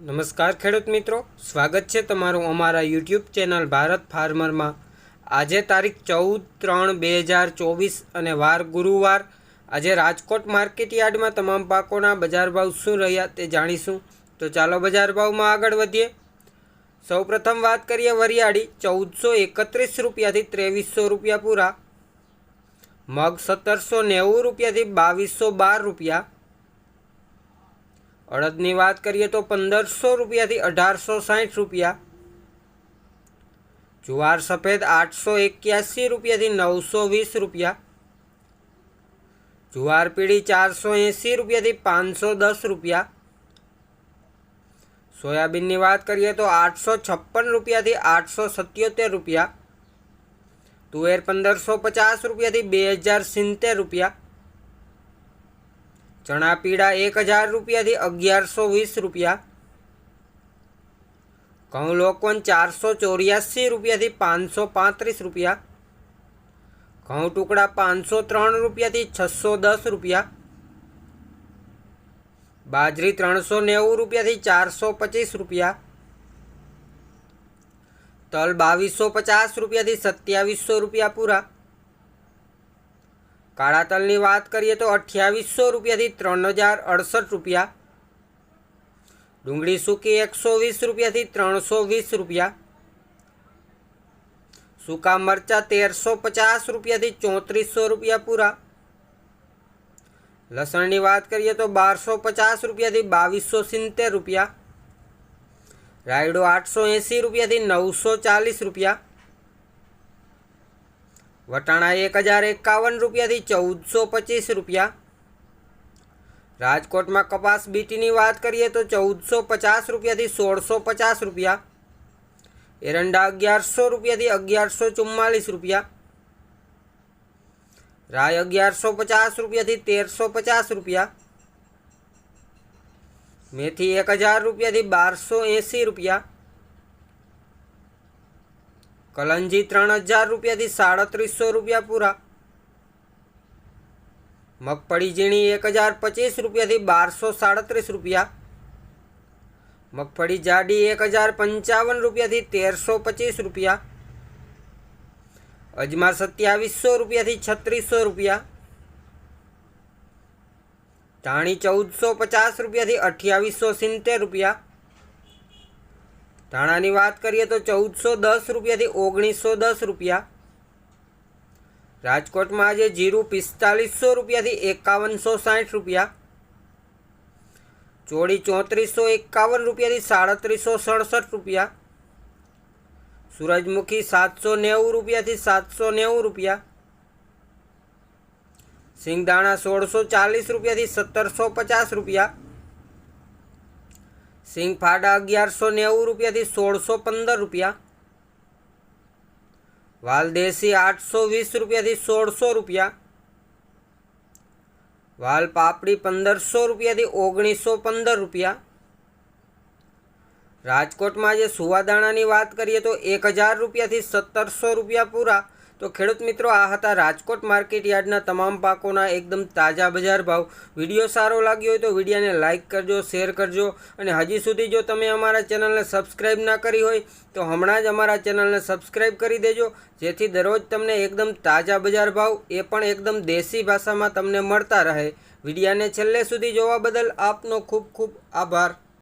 નમસ્કાર ખેડૂત મિત્રો, સ્વાગત છે તમારું અમારા યુટ્યુબ ચેનલ ભારત ફાર્મરમાં। આજે તારીખ 14/3/2024 અને વાર ગુરુવાર। આજે રાજકોટ માર્કેટ યાર્ડમાં તમામ પાકોના બજાર ભાવ શું રહ્યા તે જાણીશું। તો ચાલો બજાર ભાવમાં આગળ વધીએ। સૌપ્રથમ વાત કરીએ વરિયાળી 1431 રૂપિયાથી 2300 રૂપિયા પૂરા, મગ 1790 રૂપિયાથી 2212 રૂપિયા, અડદની વાત કરીએ તો 1500 રૂપિયાથી 1860 રૂપિયા, જુવાર સફેદ 881 રૂપિયાથી 920 રૂપિયા, જુવાર પીળી 480 રૂપિયાથી 510 રૂપિયા, સોયાબીનની વાત કરીએ તો 856 રૂપિયાથી 877 રૂપિયા, તુવેર 1550 રૂપિયાથી 2070 રૂપિયા, ચણા પીળા 1000 રૂપિયાથી 1120 રૂપિયા, ઘઉં લોકવન 484 રૂપિયાથી 535 રૂપિયા, ઘઉં ટુકડા 503 રૂપિયાથી 610 રૂપિયા, બાજરી 390 રૂપિયાથી 425 રૂપિયા, તલ 2250 રૂપિયાથી 2700 રૂપિયા પૂરા, કાળા તલની વાત કરીએ તો 2800 રૂપિયાથી 3068 રૂપિયા, ડુંગળી સૂકી 120 રૂપિયાથી 320 રૂપિયા, સૂકા મરચાં 1350 રૂપિયાથી 3400 રૂપિયા પૂરા, લસણની વાત કરીએ તો 1250 રૂપિયાથી 2270 રૂપિયા, રાયડો 880 રૂપિયાથી 940 રૂપિયા, વટાણા 1051 રૂપિયાથી 1425 રૂપિયા, રાજકોટમાં કપાસ બીટીની વાત કરીએ તો 1450 રૂપિયાથી 1650 રૂપિયા, એરંડા 1100 રૂપિયાથી 1144 રૂપિયા, રાય 1150 રૂપિયાથી 1350 રૂપિયા, મેથી 1000 રૂપિયાથી 1280 રૂપિયા, કલંજી 3000 રૂપિયાથી 3700 રૂપિયા પૂરા, મગફળી ઝીણી 1025 રૂપિયાથી 1237 રૂપિયા, મગફળી જાડી 1055 રૂપિયાથી 1325 રૂપિયા, અજમા 2700 રૂપિયાથી 3600 રૂપિયા, ધાણી 1450 રૂપિયાથી 2870 રૂપિયા, ધાણાની વાત કરીએ તો 1410 રૂપિયાથી 1910 રૂપિયા, રાજકોટમાં આજે જીરું 4500 રૂપિયાથી 5160 રૂપિયા, ચોળી 3451 રૂપિયાથી 3767 રૂપિયા, સૂરજમુખી 790 રૂપિયાથી 790 રૂપિયા, સિંગદાણા 1640 રૂપિયાથી 1750 રૂપિયા, સિંગ ફાડા 1190 રૂપિયાથી 1615 રૂપિયા, વાલદેશી 820 રૂપિયાથી 1600 રૂપિયા, વાલ પાપડી 1500 રૂપિયાથી 1915 રૂપિયા, રાજકોટમાં આજે સુવાદાણાની વાત કરીએ તો 1000 રૂપિયાથી 1700 રૂપિયા પૂરા। તો ખેડૂત મિત્રો, આ હતા રાજકોટ માર્કેટ યાર્ડના તમામ પાકોના એકદમ તાજા બજાર ભાવ। વિડીયો સારો લાગ્યો હોય તો વિડીયોને લાઇક કરજો, શેર કરજો, અને હજી સુધી જો તમે અમારા ચેનલને સબસ્ક્રાઈબ ના કરી હોય તો હમણાં જ અમારા ચેનલને સબસ્ક્રાઈબ કરી દેજો, જેથી દરરોજ તમને એકદમ તાજા બજાર ભાવ એ પણ એકદમ દેશી ભાષામાં તમને મળતા રહે। વિડીયોને છેલ્લે સુધી જોવા બદલ આપનો ખૂબ ખૂબ આભાર।